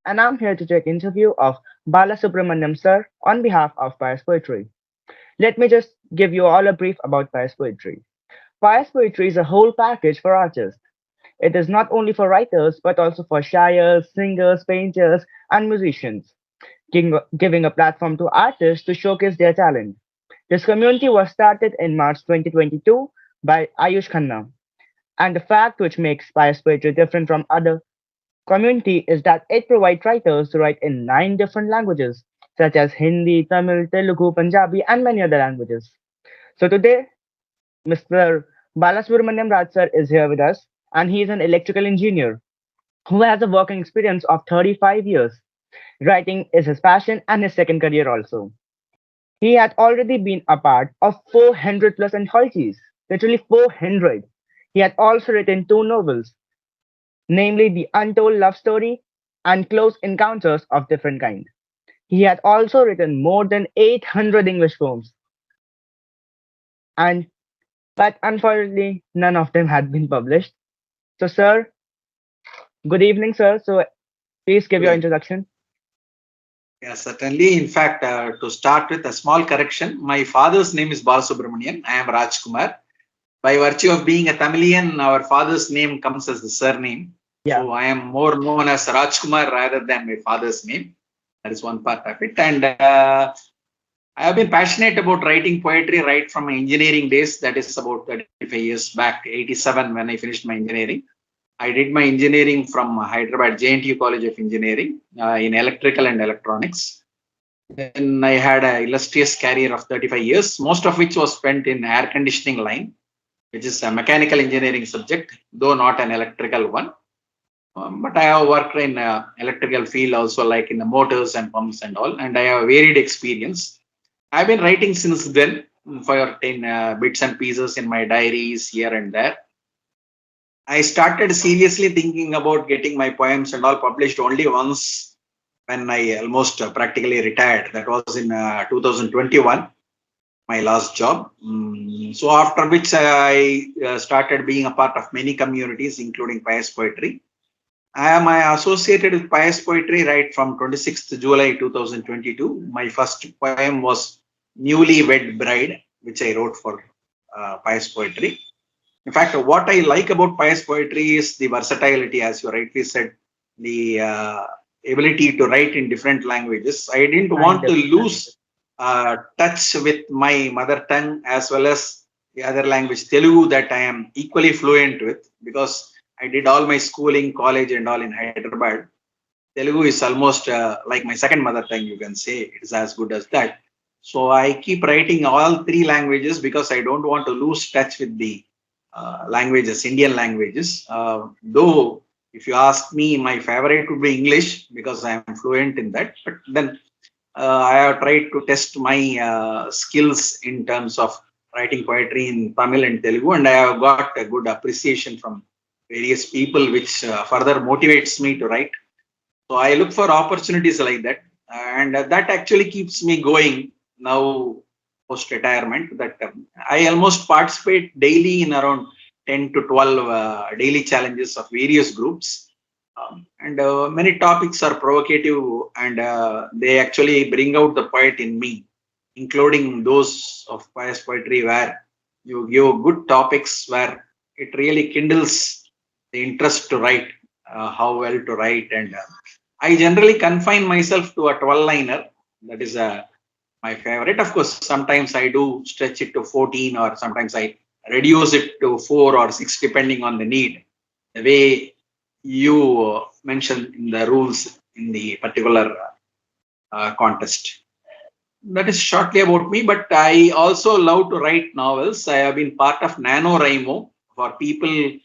and I'm here to take interview of Balasubramaniam sir on behalf of Pious Poetry. Let me just give you all a brief about Pious Poetry. Pious Poetry is a whole package for artists. It is not only for writers but also for shayars, singers, painters, and musicians, giving a platform to artists to showcase their talent. This community was started in March 2022 by Ayush Khanna, and the fact which makes Pious Poetry different from other community is that it provides writers to write in 9 different languages, such as Hindi, Tamil, Telugu, Punjabi, and many other languages. So today, Mr. Balasubramaniam Raj sir is here with us, and he is an electrical engineer who has a working experience of 35 years. Writing is his passion and his second career also. He had already been a part of 400 plus anthologies, literally 400. He had also written 2 novels, namely The Untold Love Story and Close Encounters of Different Kind. He had also written more than 800 English poems, and but unfortunately, none of them had been published. So, sir, good evening, sir. So, please give your Good. introduction. Yeah, certainly. In fact, to start with a small correction, my father's name is Balasubramanian. I am Rajkumar. By virtue of being a Tamilian, our father's name comes as the surname. Yeah, So I am more known as Rajkumar rather than my father's name. That is one part of it. And I have been passionate about writing poetry right from my engineering days. That is about 35 years back, 87 when I finished my engineering. I did my engineering from Hyderabad JNTU College of Engineering in electrical and electronics. Then I had an illustrious career of 35 years, most of which was spent in air conditioning line, which is a mechanical engineering subject, though not an electrical one. But I have worked in electrical field also, like in the motors and pumps and all, and I have varied experience. I've been writing since then for 10 bits and pieces in my diaries here and there. I started seriously thinking about getting my poems and all published only once when I almost practically retired. That was in 2021, my last job. So after which I started being a part of many communities, including Pious Poetry. I am associated with Pious Poetry right from 26th July 2022. My first poem was Newly Wed Bride, which I wrote for Pious Poetry. In fact, what I like about Pious Poetry is the versatility, as you rightly said, the ability to write in different languages. I didn't nine want to different languages. lose touch with my mother tongue as well as the other language, Telugu, that I am equally fluent with because I did all my schooling, college, and all in Hyderabad. Telugu is almost like my second mother tongue, you can say. It is as good as that. So I keep writing all 3 languages because I don't want to lose touch with the languages, Indian languages. Though, if you ask me, my favorite would be English because I am fluent in that. But then I have tried to test my skills in terms of writing poetry in Tamil and Telugu, and I have got a good appreciation from various people, which further motivates me to write. So I look for opportunities like that, and that actually keeps me going now post retirement. That I almost participate daily in around 10 to 12 daily challenges of various groups, and many topics are provocative, and they actually bring out the poet in me, including those of Pious Poetry where you give good topics where it really kindles the interest to write, how well to write, and I generally confine myself to a 12-liner. That is my favorite. Of course, sometimes I do stretch it to 14, or sometimes I reduce it to 4 or 6, depending on the need. The way you mentioned in the rules in the particular contest. That is shortly about me, but I also love to write novels. I have been part of NaNoWriMo. For people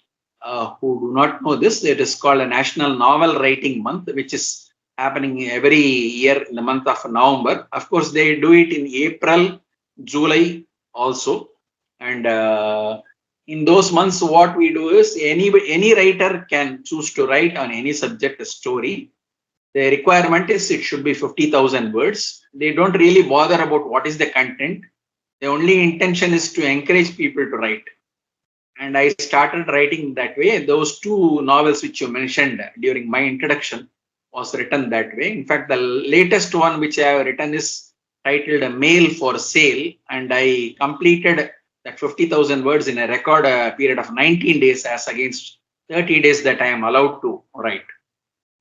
who do not know this, it is called a National Novel Writing Month, which is happening every year in the month of November. Of course, they do it in April, July also. And in those months, what we do is any writer can choose to write on any subject a story. The requirement is it should be 50,000 words. They don't really bother about what is the content. The only intention is to encourage people to write. And I started writing that way. Those 2 novels which you mentioned during my introduction, was written that way. In fact, the latest one which I have written is titled Mail for Sale, and I completed that 50,000 words in a record period of 19 days as against 30 days that I am allowed to write.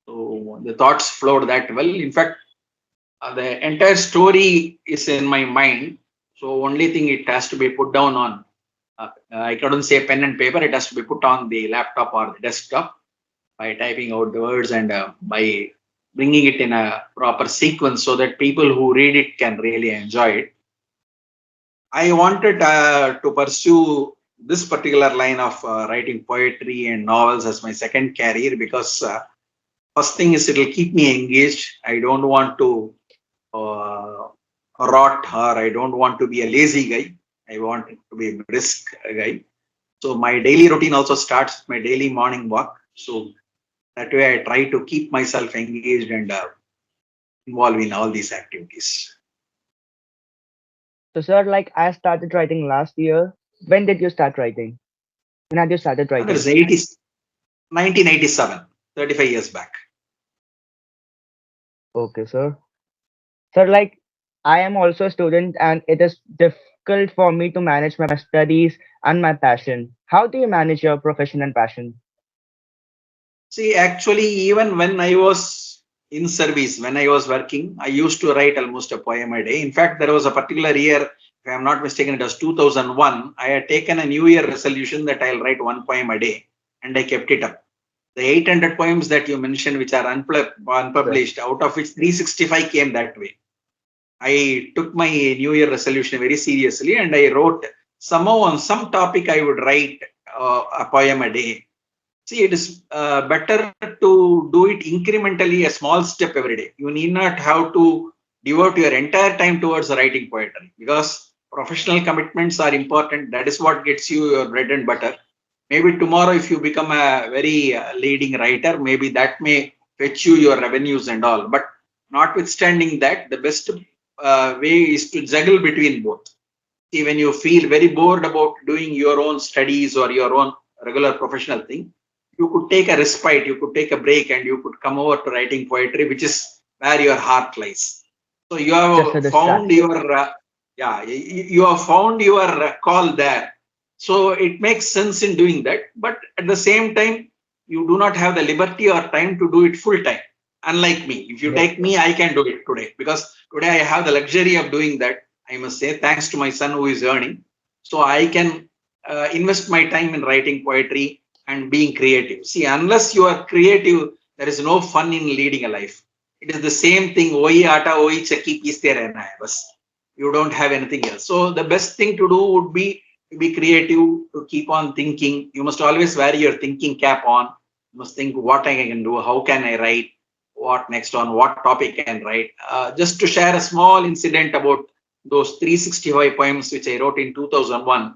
So the thoughts flowed that well. In fact, the entire story is in my mind. So only thing it has to be put down on, I couldn't say pen and paper, it has to be put on the laptop or the desktop by typing out the words and by bringing it in a proper sequence so that people who read it can really enjoy it. I wanted to pursue this particular line of writing poetry and novels as my second career because first thing is it'll keep me engaged. I don't want to uh, rot, or I don't want to be a lazy guy. I want to be a brisk guy. So my daily routine also starts with my daily morning walk. So that way I try to keep myself engaged and involved in all these activities. So, sir, like I started writing last year. When did you start writing? When had you started That is writing? 1987, 35 years back. Okay, sir. Sir, like I am also a student and it is difficult for me to manage my studies and my passion. How do you manage your profession and passion? See, actually, even when I was in service, when I was working, I used to write almost a poem a day. In fact, there was a particular year, if I'm not mistaken, it was 2001. I had taken a New Year resolution that I'll write one poem a day, and I kept it up. The 800 poems that you mentioned, which are Sir. unpublished, out of which 365 came that way. I took my New Year resolution very seriously, and I wrote somehow on some topic I would write a poem a day. See, it is better to do it incrementally, a small step every day. You need not have to devote your entire time towards writing poetry because professional commitments are important. That is what gets you your bread and butter. Maybe tomorrow, if you become a very leading writer, maybe that may fetch you your revenues and all. But notwithstanding that, the best way is to juggle between both. See, when you feel very bored about doing your own studies or your own regular professional thing, you could take a respite, you could take a break, and you could come over to writing poetry, which is where your heart lies. So you Just a have found distraction. your, you have found your call there. So it makes sense in doing that, but at the same time, you do not have the liberty or time to do it full time. Unlike me, if you Yes, take sir. me, I can do it today because today I have the luxury of doing that. I must say, thanks to my son who is earning. So I can invest my time in writing poetry and being creative. See, unless you are creative, there is no fun in leading a life. It is the same thing. Oi ata, oi chakki peeste rehna hai. Bas. You don't have anything else. So the best thing to do would be to be creative, to keep on thinking. You must always wear your thinking cap on. You must think what I can do, how can I write, what next on what topic I can write. Just to share a small incident about those 365 poems which I wrote in 2001.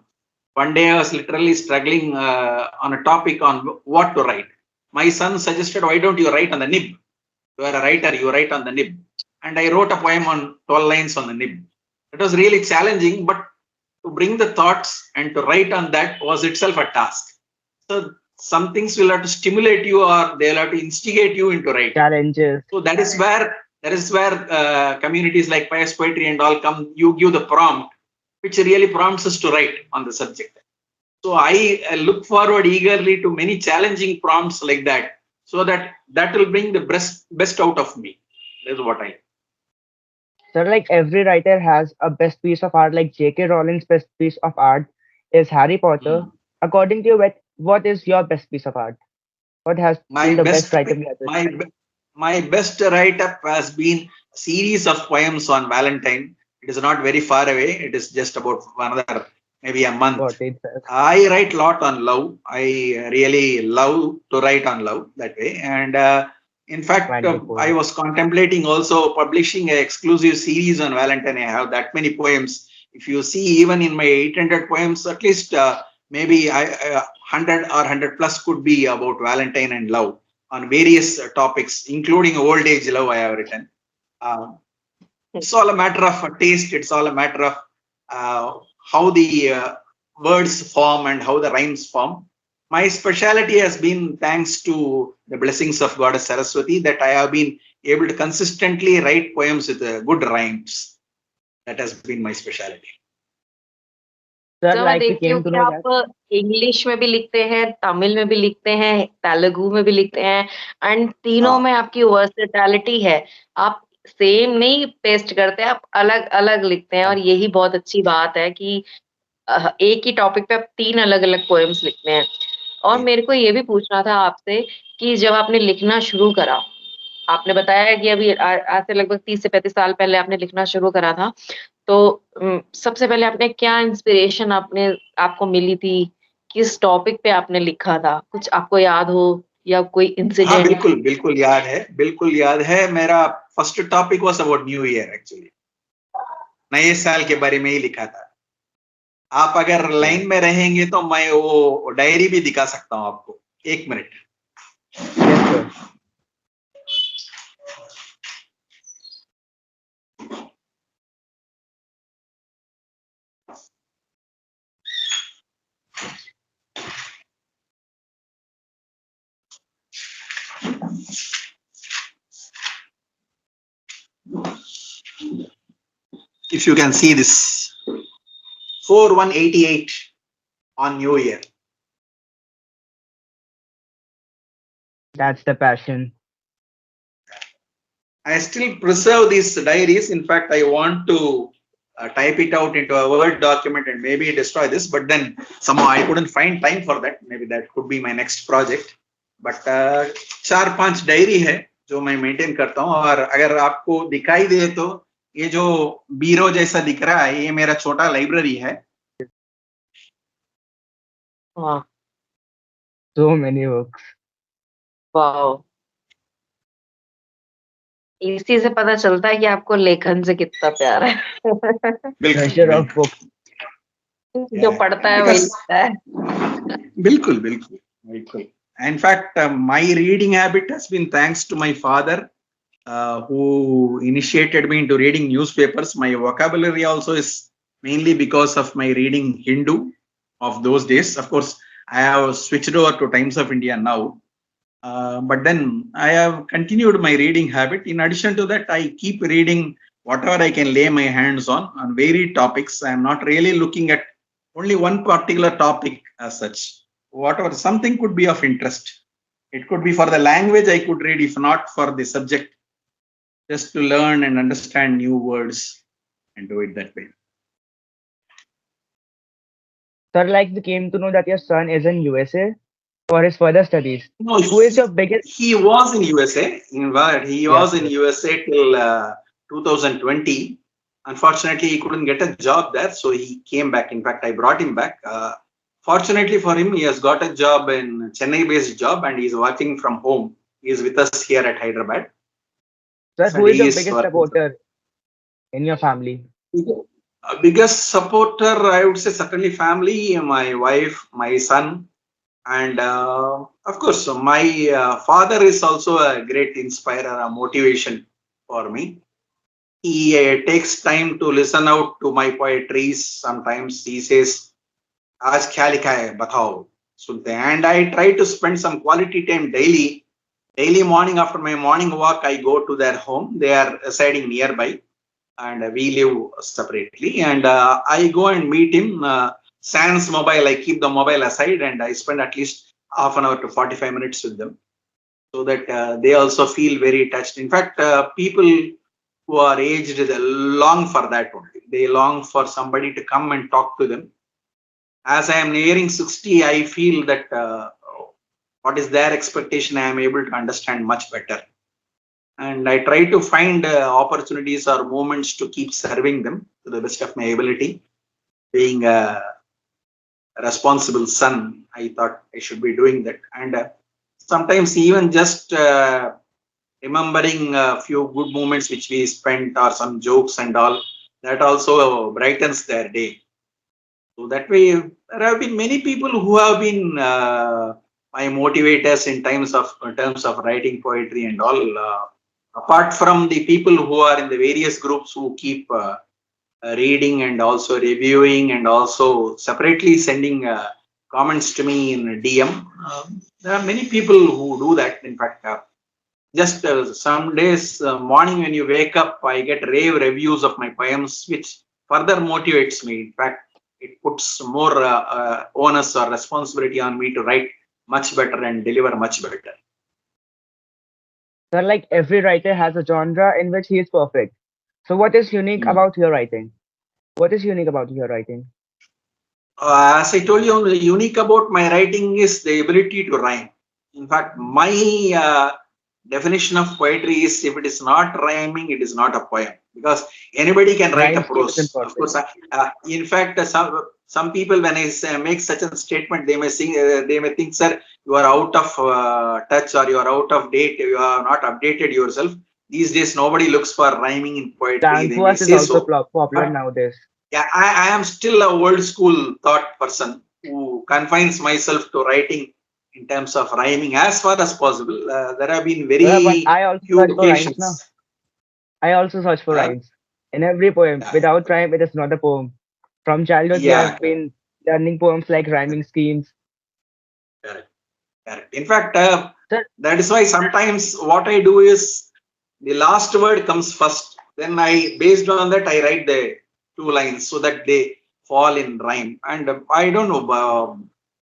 One day I was literally struggling on a topic on what to write. My son suggested, why don't you write on the nib? You are a writer, you write on the nib. And I wrote a poem on 12 lines on the nib. It was really challenging, but to bring the thoughts and to write on that was itself a task. So some things will have to stimulate you or they'll have to instigate you into writing. Challenges. So that is where communities like Pious Poetry and all come. You give the prompt, which really prompts us to write on the subject. So I look forward eagerly to many challenging prompts like that, so that will bring the best out of me. That's what I. Sir, like every writer has a best piece of art, like J.K. Rowling's best piece of art is Harry Potter. Hmm. According to you, what is your best piece of art? What has My been the best best writing you ever my tried? my best write up has been a series of poems on Valentine. It is not very far away. It is just about another maybe a month. What it says. I write a lot on love. I really love to write on love that way. And in fact, I Wonderful. was contemplating also publishing an exclusive series on Valentine. I have that many poems. If you see, even in my 800 poems, at least maybe 100 or 100 plus could be about Valentine and love on various topics, including old age love. I have written. Um, it's all a matter of taste. It's all a matter of how the words form and how the rhymes form. My specialty has been, thanks to the blessings of Goddess Saraswati, that I have been able to consistently write poems with good rhymes. That has been my specialty. Sir, sir मैं like we देखती हूँ came to कि know that. आप English में भी लिखते हैं, तमिल में भी लिखते हैं, तेलुगु में भी लिखते हैं एंड तीनों Ah, में आपकी वर्सेटैलिटी है। आप सेम नहीं पेस्ट करते, आप अलग-अलग लिखते हैं और यही बहुत अच्छी बात है कि एक ही टॉपिक पे आप 3 अलग-अलग पोएम्स लिखते हैं। और yeah. मेरे को ये भी पूछना था आपसे कि जब आपने लिखना शुरू करा, आपने बताया कि अभी आज से लगभग 30 से 35 साल पहले आपने लिखना शुरू करा था। तो सबसे पहले आपने क्या इंस्पिरेशन आपको मिली थी? किस टॉपिक पे आपने लिखा था? कुछ आपको याद हो या कोई हाँ, इंसिडेंट? बिल्कुल बिल्कुल याद है, बिल्कुल याद है। मेरा first topic was about new year actually, नए साल के बारे में ही लिखा था। आप अगर Okay. लाइन में रहेंगे तो मैं वो डायरी भी दिखा सकता हूँ आपको। 1 minute. Yes, sir. If you can see this, 4188 on New Year. That's the passion. I still preserve these diaries. In fact, I want to type it out into a Word document and maybe destroy this, but then somehow I couldn't find time for that. Maybe that could be my next project. But 4-5 diary है जो मैं maintain करता हूँ, और अगर आपको दिखाई दे तो ये जो बीरो जैसा दिख रहा है, ये मेरा छोटा लाइब्रेरी है। वाह! So many books. वाओ! इसी से पता चलता है कि आपको लेखन से कितना प्यार है। बिल्कुल Treasure of बिल्कुल। books. जो पढ़ता है वही Because लिखता है। बिल्कुल बिल्कुल बिल्कुल। In fact, my reading habit has been thanks to my father, who initiated me into reading newspapers. My vocabulary also is mainly because of my reading Hindu of those days. Of course, I have switched over to Times of India now. But then I have continued my reading habit. In addition to that, I keep reading whatever I can lay my hands on varied topics. I am not really looking at only one particular topic as such. Whatever, something could be of interest. It could be for the language I could read, if not for the subject, just to learn and understand new words and do it that way. Sir, like we came to know that your son is in USA for his further studies. No, Who is your biggest? he was in USA. In fact, he Yes, was in sir. USA till 2020. Unfortunately, he couldn't get a job there, so he came back. In fact, I brought him back. Fortunately for him, he has got a job in Chennai-based job, and he's working from home. He is with us here at Hyderabad, Sir, and who is he your is biggest working. supporter in your family? Biggest supporter, I would say, certainly family, my wife, my son, and of course, my father is also a great inspirer, a motivation for me. He takes time to listen out to my poetries. Sometimes he says, "Aaj kya likha hai, batao." सुनते हैं, and I try to spend some quality time daily. Daily morning after my morning walk, I go to their home. They are residing nearby, and we live separately. And I go and meet him. Sans mobile, I keep the mobile aside, and I spend at least half an hour to 45 minutes with them, so that they also feel very touched. In fact, people who are aged, they long for that only. They long for somebody to come and talk to them. As I am nearing 60, I feel that what is their expectation, I am able to understand much better. And I try to find opportunities or moments to keep serving them to the best of my ability. Being a responsible son, I thought I should be doing that. And sometimes even just remembering a few good moments which we spent, or some jokes and all, that also brightens their day. So that way, there have been many people who have been my motivators in terms of writing poetry and all. Apart from the people who are in the various groups who keep reading and also reviewing and also separately sending comments to me in DM. There are many people who do that. In fact, just some days morning when you wake up, I get rave reviews of my poems, which further motivates me. In fact, it puts more onus or responsibility on me to write much better and deliver much better. Sir, like every writer has a genre in which he is perfect. So what is unique Mm. about your writing? What is unique about your writing? As I told you, the unique about my writing is the ability to rhyme. In fact, my definition of poetry is if it is not rhyming, it is not a poem because anybody can write a Rhyme scheme is prose. Of important. course, in fact, some people when I say, make such a statement, they may think, sir, you are out of touch or you are out of date. You are not updated yourself. These days, nobody looks for rhyming in poetry. Slang They may verse is say also so, popular but nowadays. yeah, I am still a old school thought person who confines myself to writing in terms of rhyming as far as possible. There have been Yeah, but very I also few search for rhymes now. occasions. I also search for Uh, rhymes. In every poem, yeah, without rhyme, it is not a poem. From childhood, we yeah, have been learning poems like rhyming schemes. correct, correct. In fact, Sir, that is why sometimes what I do is the last word comes first. Then based on that, I write the two lines so that they fall in rhyme. And I don't know.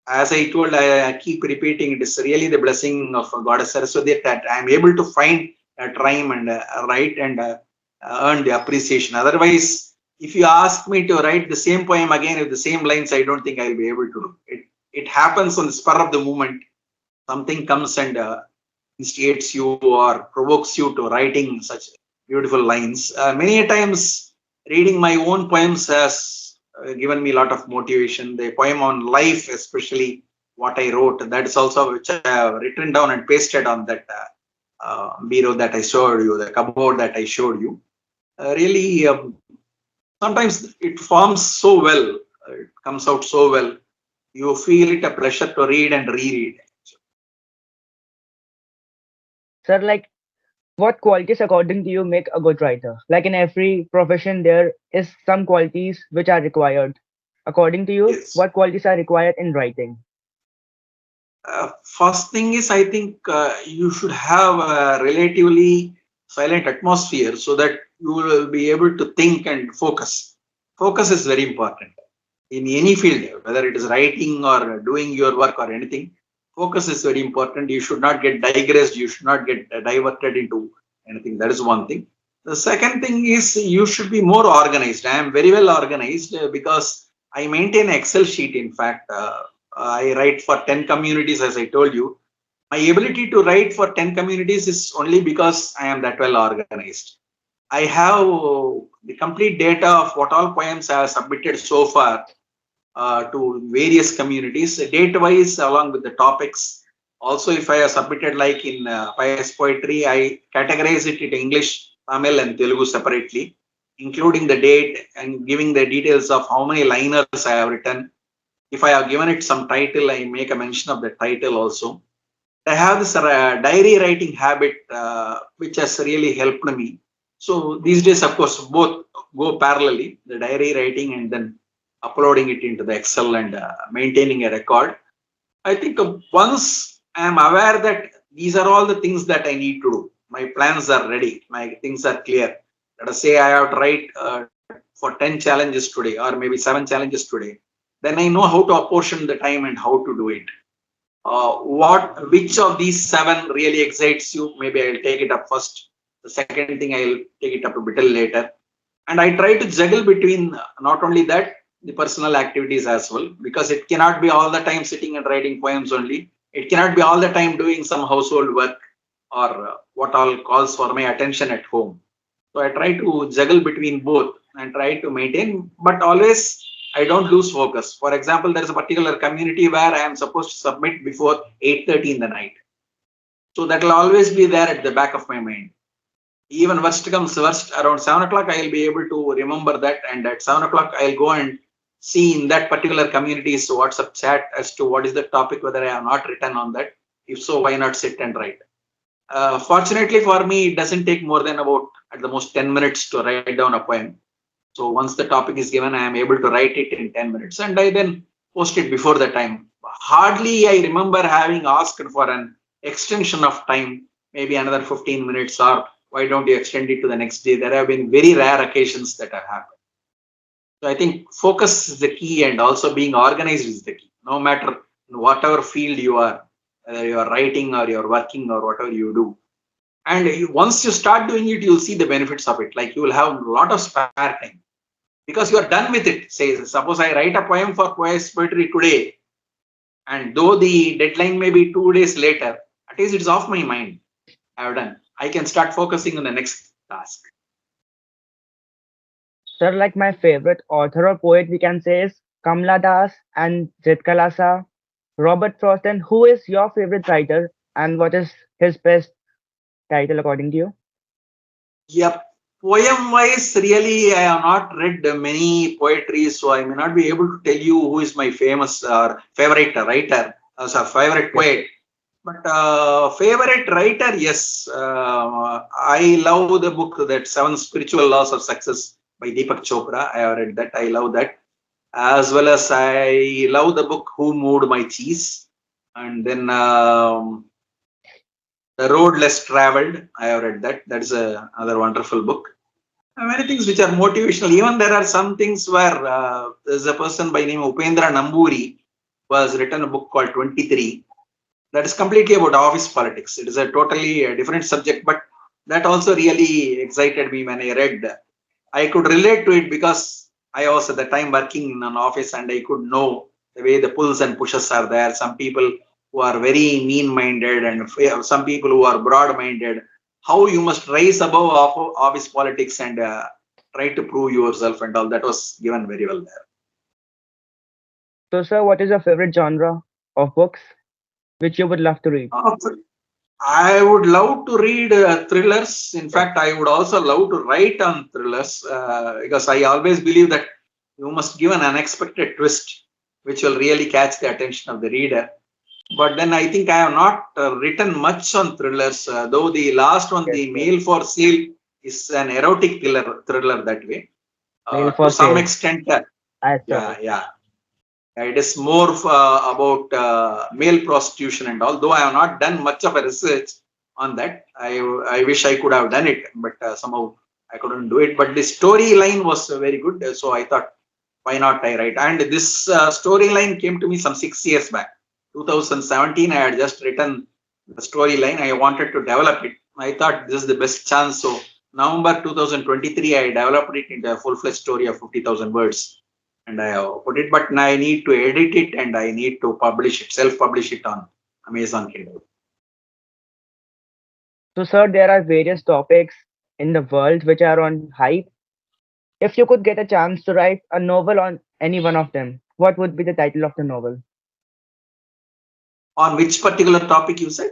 As I told, I keep repeating. It is really the blessing of Goddess Saraswati that I am able to find that rhyme and write and earn the appreciation. Otherwise, if you ask me to write the same poem again with the same lines, I don't think I'll be able to do it. It happens on the spur of the moment. Something comes and instigates you or provokes you to writing such beautiful lines. Many a times, reading my own poems has given me a lot of motivation. The poem on life, especially what I wrote, that is also which I have written down and pasted on that bureau that I showed you, the cupboard that I showed you. Really, sometimes it forms so well, it comes out so well. You feel it a pleasure to read and reread. sir, like what qualities according to you make a good writer? Like in every profession, there is some qualities which are required. According to you, Yes. what qualities are required in writing? First thing is, I think you should have a relatively silent atmosphere so that you will be able to think and focus. Focus is very important in any field, whether it is writing or doing your work or anything. Focus is very important. You should not get digressed. You should not get diverted into anything. That is one thing. The second thing is you should be more organized. I am very well organized because I maintain an Excel sheet. In fact, I write for 10 communities, as I told you. My ability to write for 10 communities is only because I am that well organized. I have the complete data of what all poems I have submitted so far to various communities, date wise, along with the topics. Also, if I have submitted like in Pious Poetry, I categorize it in English, Tamil, and Telugu separately, including the date and giving the details of how many liners I have written. If I have given it some title, I make a mention of the title also. I have this diary writing habit, which has really helped me. So these days, of course, both go parallelly, the diary writing and then uploading it into the Excel and maintaining a record. I think once I am aware that these are all the things that I need to do, my plans are ready, my things are clear. Let us say I have to write for 10 challenges today or maybe 7 challenges today. Then I know how to apportion the time and how to do it. Which of these seven really excites you? Maybe I'll take it up first. The second thing I'll take it up a bit later. And I try to juggle between not only that, the personal activities as well, because it cannot be all the time sitting and writing poems only. It cannot be all the time doing some household work or what all calls for my attention at home. So I try to juggle between both and try to maintain, but always I don't lose focus. For example, there is a particular community where I am supposed to submit before 8:30 in the night. So that will always be there at the back of my mind. Even worst comes worst, around 7 o'clock, I'll be able to remember that. And at 7 o'clock, I'll go and see in that particular community's WhatsApp chat as to what is the topic, whether I have not written on that. If so, why not sit and write? Fortunately for me, it doesn't take more than about at the most 10 minutes to write down a poem. So once the topic is given, I am able to write it in 10 minutes and I then post it before the time. hardly I remember having asked for an extension of time, maybe another 15 minutes, or why don't you extend it to the next day. There have been very rare occasions that have happened. So I think focus is the key, and also being organized is the key. No matter in whatever field you are, whether you are writing or you're working or whatever you do. And once you start doing it, you'll see the benefits of it. Like you will have a lot of spare time because you are done with it. Say, suppose I write a poem for Pious Poetry today, and though the deadline may be 2 days later, at least it's off my mind. I have done. I can start focusing on the next task. Sir, like my favorite author or poet we can say is Kamla Das and Jitkalasa. Robert Frost, and who is your favorite writer and what is his best title according to you? Yep. Poem wise, really, I have not read many poetries, so I may not be able to tell you who is my famous or favorite writer as a favorite Yes. poet. But favorite writer, yes, I love the book that Seven Spiritual Laws of Success by Deepak Chopra. I have read that. I love that. As well as I love the book Who Moved My Cheese, and then The Road Less Traveled. I have read that. That is another wonderful book. Many things which are motivational. Even there are some things where there's a person by name Upendra Namburi who has written a book called 23 that is completely about office politics. It is a totally different subject, but that also really excited me when I read. I could relate to it because I was at the time working in an office and I could know the way the pulls and pushes are there. Some people who are very mean-minded and some people who are broad-minded. How you must rise above office politics and try to prove yourself and all that was given very well there. So, sir, what is your favorite genre of books which you would love to read? Uh, I would love to read thrillers. In fact, I would also love to write on thrillers because I always believe that you must give an unexpected twist which will really catch the attention of the reader. But then I think I have not written much on thrillers, though the last one, Yes, The yes. Mail for Sale, is an erotic thriller that way. Mail To for some sale. extent, I saw yeah, it. yeah. It is more about male prostitution and all. Though I have not done much of a research on that, I wish I could have done it, but somehow I couldn't do it. But the storyline was very good, so I thought, why not I write? And this storyline came to me some 6 years back, 2017. I had just written the storyline. I wanted to develop it. I thought this is the best chance. So November 2023, I developed it into a full-fledged story of 50,000 words and I have put it, but now I need to edit it and I need to publish it, self-publish it on Amazon Kindle. So, sir, there are various topics in the world which are on hype. If you could get a chance to write a novel on any one of them, what would be the title of the novel? On which particular topic you said?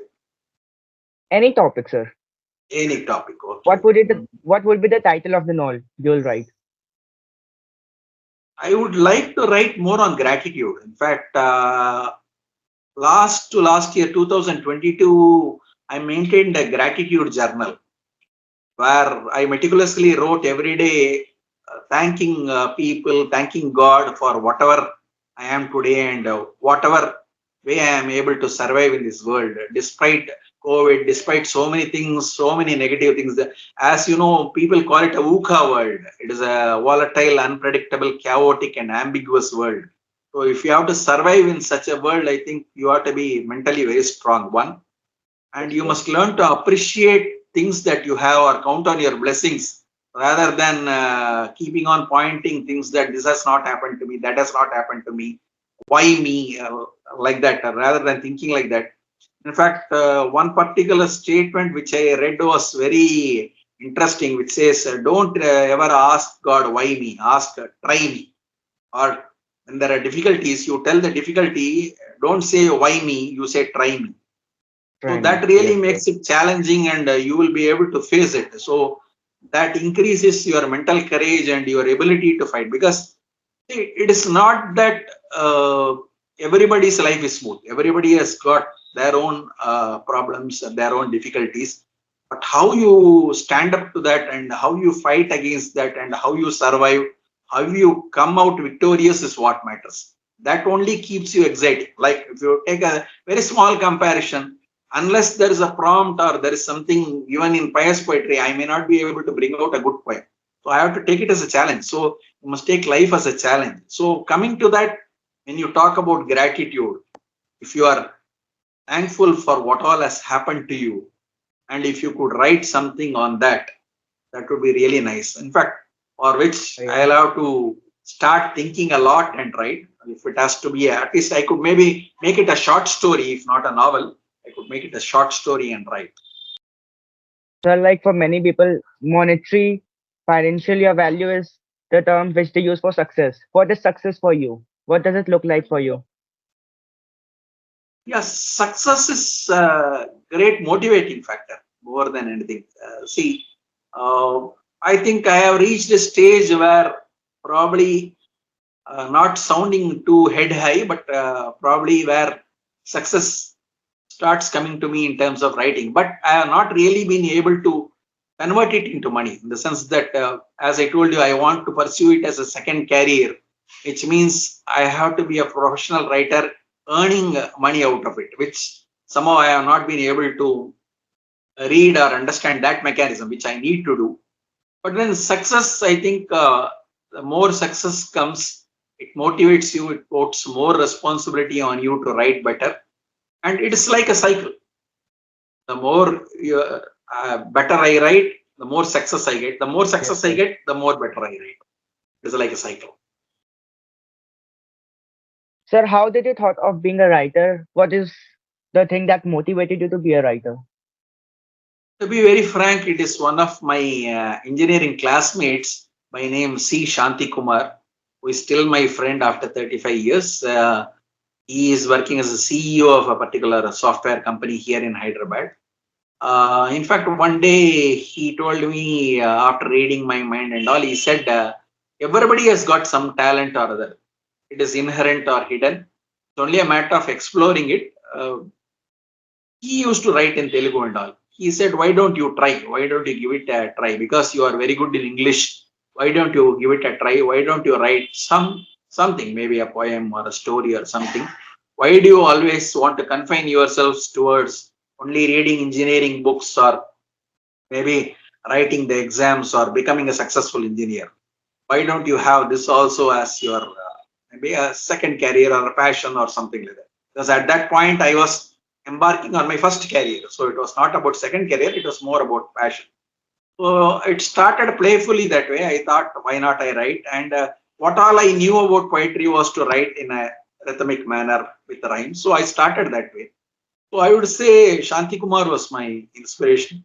Any topic, sir. Any topic, okay. What would be the title of the novel you'll write? I would like to write more on gratitude. In fact, last year, 2022, I maintained a gratitude journal where I meticulously wrote every day, thanking people, thanking God for whatever I am today and whatever way I am able to survive in this world, despite COVID, despite so many things, so many negative things. As you know, people call it a VUCA world. It is a volatile, unpredictable, chaotic, and ambiguous world. So if you have to survive in such a world, I think you have to be mentally very strong. One, and Yes, you yes. must learn to appreciate things that you have or count on your blessings rather than keeping on pointing things that this has not happened to me, that has not happened to me, why me, like that, rather than thinking like that. In fact, one particular statement which I read was very interesting, which says, don't ever ask God why me, ask try me. Or when there are difficulties, you tell the difficulty, don't say why me, you say try me. So Try that me. really Yes, yes. makes it challenging and you will be able to face it. So that increases your mental courage and your ability to fight because it is not that everybody's life is smooth. Everybody has got their own problems and their own difficulties. But how you stand up to that and how you fight against that and how you survive, how you come out victorious is what matters. that only keeps you excited. Like if you take a very small comparison, unless there is a prompt or there is something given in pious poetry, I may not be able to bring out a good poem. So I have to take it as a challenge. So you must take life as a challenge. So coming to that, when you talk about gratitude, if you are thankful for what all has happened to you, and if you could write something on that, that would be really nice. In fact, for which Yeah. I'll have to start thinking a lot and write. If it has to be, at least I could maybe make it a short story, if not a novel. I could make it a short story and write. So, like for many people, monetary, financially, or value is the term which they use for success. What is success for you? What does it look like for you? Yes, success is a great motivating factor more than anything. See, uh, I think I have reached a stage where probably not sounding too head high, but probably where success starts coming to me in terms of writing. But I have not really been able to convert it into money in the sense that, as I told you, I want to pursue it as a second career, which means I have to be a professional writer earning money out of it, which somehow I have not been able to read or understand that mechanism, which I need to do. But then success, I think the more success comes, it motivates you, it puts more responsibility on you to write better. And it's like a cycle. The more better I write, the more success I get. The more Yes, success I yes. get, the more better I write. It's like a cycle. Sir, how did you thought of being a writer? What is the thing that motivated you to be a writer? To be very frank, it is one of my engineering classmates by name C. Shanti Kumar, who is still my friend after 35 years. He is working as a CEO of a particular software company here in Hyderabad. In fact, one day he told me after reading my mind and all, he said, everybody has got some talent or other. It is inherent or hidden. It's only a matter of exploring it. He used to write in Telugu and all. He said, why don't you try? Why don't you give it a try? Because you are very good in English. Why don't you give it a try? Why don't you write something, maybe a poem or a story or something? Why do you always want to confine yourselves towards only reading engineering books or maybe writing the exams or becoming a successful engineer? Why don't you have this also as your maybe a second career or a passion or something like that? Because at that point I was embarking on my first career, so it was not about second career, it was more about passion. So it started playfully that way. I thought, why not I write? And what all I knew about poetry was to write in a rhythmic manner with rhyme, so I started that way. So I would say Shanti Kumar was my inspiration.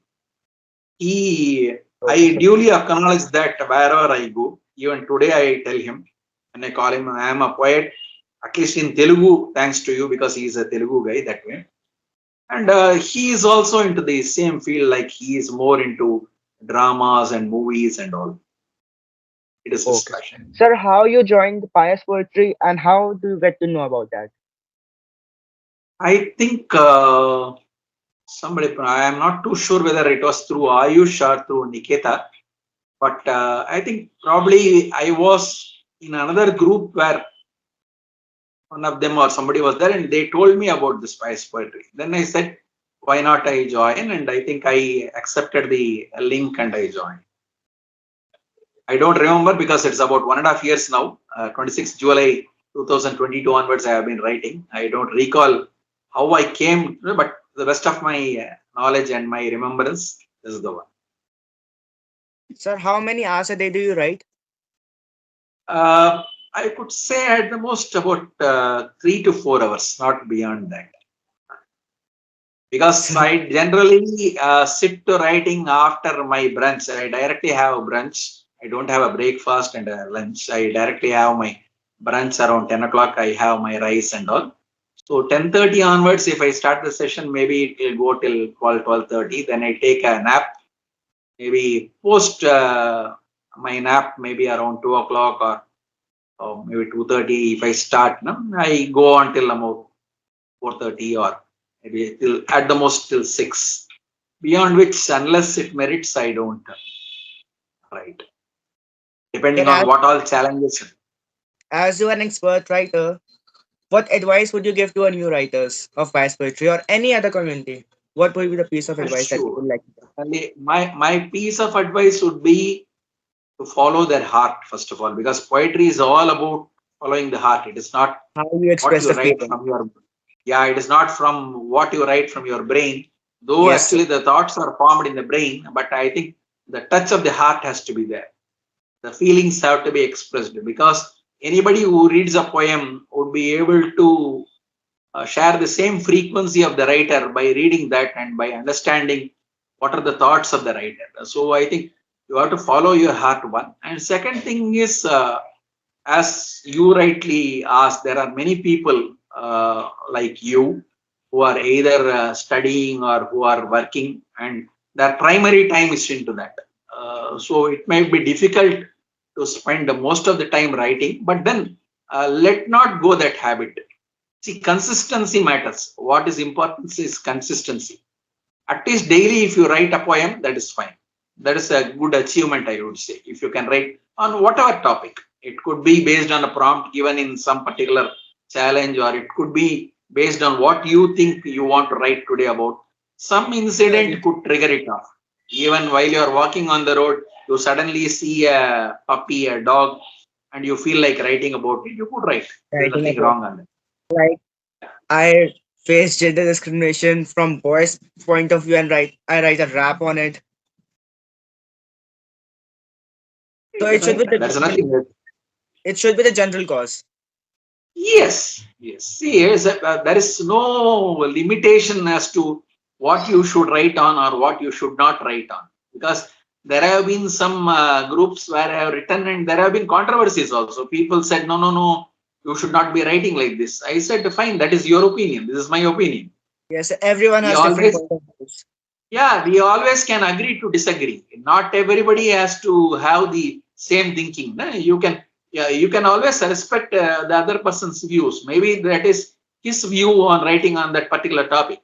He, Okay, I sir. duly acknowledge that wherever I go. Even today, I tell him and I call him, I am a poet, at least in Telugu, thanks to you, because he is a Telugu guy that way. And he is also into the same field, like he is more into dramas and movies and all. It is his Okay. passion. Sir, how you joined Pious Poetry and how do you get to know about that? I think somebody, I am not too sure whether it was through Ayush or through Niketa, but I think probably I was in another group where one of them or somebody was there and they told me about this Pious Poetry. Then I said, why not I join? And I think I accepted the link and I joined. I don't remember because it's about 1.5 years now. 26 July 2022 onwards, I have been writing. I don't recall how I came, but the rest of my knowledge and my remembrance is the one. Sir, how many hours a day do you write? I could say at the most about 3 to 4 hours, not beyond that. Because I generally sit to writing after my brunch. I directly have a brunch. I don't have a breakfast and a lunch. I directly have my brunch around 10 o'clock. I have my rice and all. So 10:30 onwards, if I start the session, maybe it will go till 12:30. Then I take a nap. Maybe post my nap, maybe around 2 o'clock or maybe 2:30. If I start, no, I go until about 4:30 or maybe till at the most till 6. Beyond which, unless it merits, I don't write. Sir, Depending on what all challenges. as you are an expert writer, What advice would you give to a new writers of Pious Poetry or any other community? What would be the piece of advice that you Sure. would like to give? My piece of advice would be to follow their heart, first of all, because poetry is all about following the heart. It is not How you what express you the write feeling? from your, yeah, it is not from what you write from your brain, though Yes, sir. actually the thoughts are formed in the brain, but I think the touch of the heart has to be there. The feelings have to be expressed, because anybody who reads a poem would be able to share the same frequency of the writer by reading that and by understanding what are the thoughts of the writer. So I think you have to follow your heart, one. And second thing is, as you rightly asked, there are many people like you who are either studying or who are working, and their primary time is into that. So it may be difficult to spend most of the time writing, but then let not go that habit. See, consistency matters. What is important is consistency. At least daily, if you write a poem, that is fine. That is a good achievement, I would say. If you can write on whatever topic, it could be based on a prompt given in some particular challenge, or it could be based on what you think you want to write today about. Some incident could trigger it off. Even while you are walking on the road, you suddenly see a puppy, a dog, and you feel like writing about it. You could write. There's Writing nothing about wrong on that. like I face gender discrimination from boys' point of view and I write a rap on it. So It's fine. There's nothing. it should be the general cause. Yes, yes. See, there is no limitation as to what you should write on or what you should not write on, because there have been some groups where I have written and there have been controversies also. People said, no, no, no, you should not be writing like this. I said, fine, that is your opinion. This is my opinion. Yes, everyone We has different always, point of views. yeah, we always can agree to disagree. Not everybody has to have the same thinking. You can, yeah, you can always respect the other person's views. Maybe that is his view on writing on that particular topic.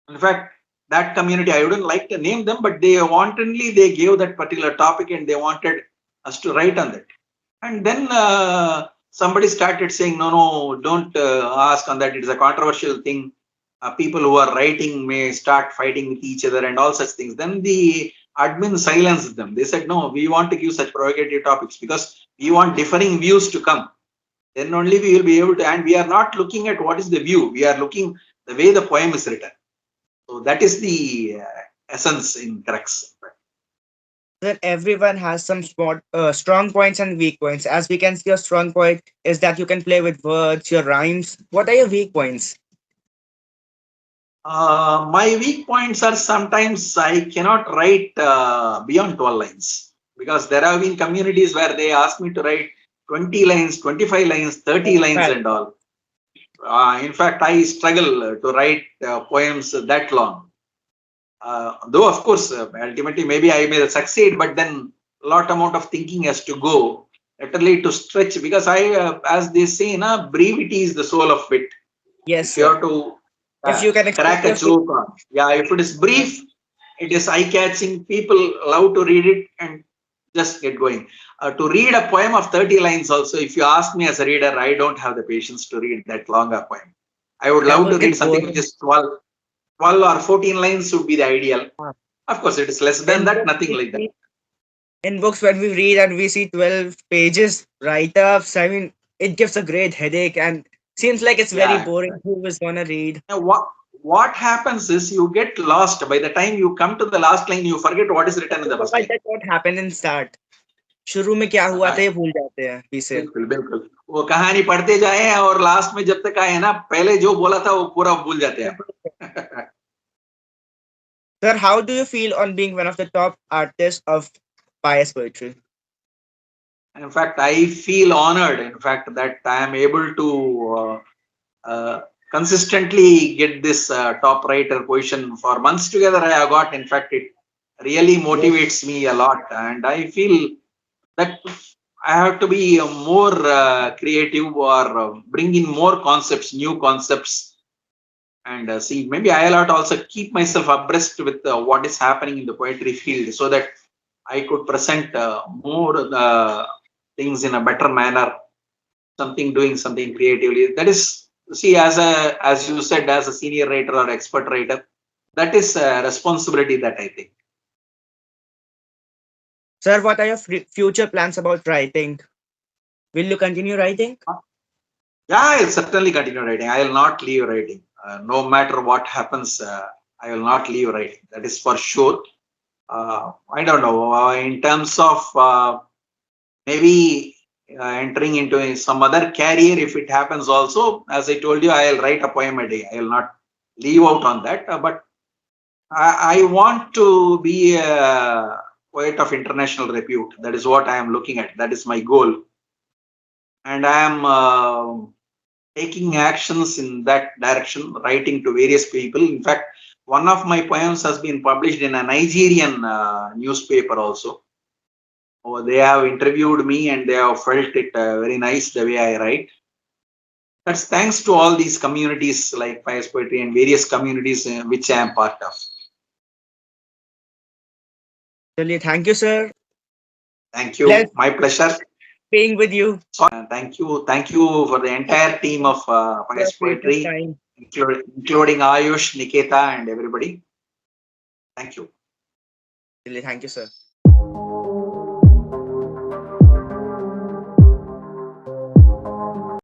In fact, that community, I wouldn't like to name them, but wantonly they gave that particular topic and they wanted us to write on that. And then somebody started saying, no, no, don't ask on that. It's a controversial thing. People who are writing may start fighting with each other and all such things. Then the admin silenced them. They said, no, we want to give such provocative topics because we want differing views to come. Then only we will be able to, and we are not looking at what is the view. We are looking the way the poem is written. So that is the essence in crux. That everyone has some strong points and weak points. As we can see, your strong point is that you can play with words, your rhymes. What are your weak points? My weak points are sometimes I cannot write beyond 12 lines, because there have been communities where they ask me to write 20 lines, 25 lines, 30 lines, Well, and all. In fact, I struggle to write poems that long. Though, of course, ultimately maybe I may succeed, but then a lot amount of thinking has to go, literally to stretch, because as they say, brevity is the soul of wit. yes, If you sir. have to If you can express crack a your feelings, joke on, yeah, if it is brief, it is eye catching, people love to read it and just get going. To read a poem of 30 lines also, if you ask me as a reader, I don't have the patience to read that long a poem. I would I love will to read get something which bored. is 12 or 14 lines would be the ideal. Of course, it is less than In that, books, nothing like that. in books, when we read and we see 12 pages write-ups, I mean, it gives a great headache and seems like it's very Yeah. boring. Who is gonna read? Now, what happens is you get lost. By the time you come to the last line, you forget what is written in the first line. That's what happened in start. शुरू में क्या हुआ था ये भूल जाते हैं पीछे. बिल्कुल बिल्कुल, वो कहानी पढ़ते जाए और लास्ट में जब तक आए ना, पहले जो बोला था वो पूरा भूल जाते हैं अपन. Sir, how do you feel on being one of the top artists of pious poetry? In fact, I feel honored, in fact, that I am able to consistently get this top writer position for months together. I have got, in fact, it really Yes. motivates me a lot, and I feel that I have to be more creative, or bring in more concepts, new concepts, and see, maybe I'll have to also keep myself abreast with what is happening in the poetry field, so that I could present more things in a better manner, something doing something creatively. That is, see, as you said, as a senior writer or expert writer, that is a responsibility that I think. Sir, what are your future plans about writing? Will you continue writing? Yeah, I'll certainly continue writing. I will not leave writing. No matter what happens, I will not leave writing. That is for sure. I don't know. In terms of maybe entering into some other career, if it happens also, as I told you, I'll write a poem a day. I will not leave out on that. But I want to be a poet of international repute. That is what I am looking at. That is my goal. And I am taking actions in that direction, writing to various people. In fact, one of my poems has been published in a Nigerian newspaper also. Oh, they have interviewed me and they have felt it very nice the way I write. That's thanks to all these communities like Pious Poetry and various communities which I am part of. Really, thank you, sir. Thank Pleasure you. My pleasure. being with you. Thank you. Thank you for the entire team of Your Pious precious Poetry, time. including Ayush, Niketa, and everybody. Thank you. Really, thank you, sir.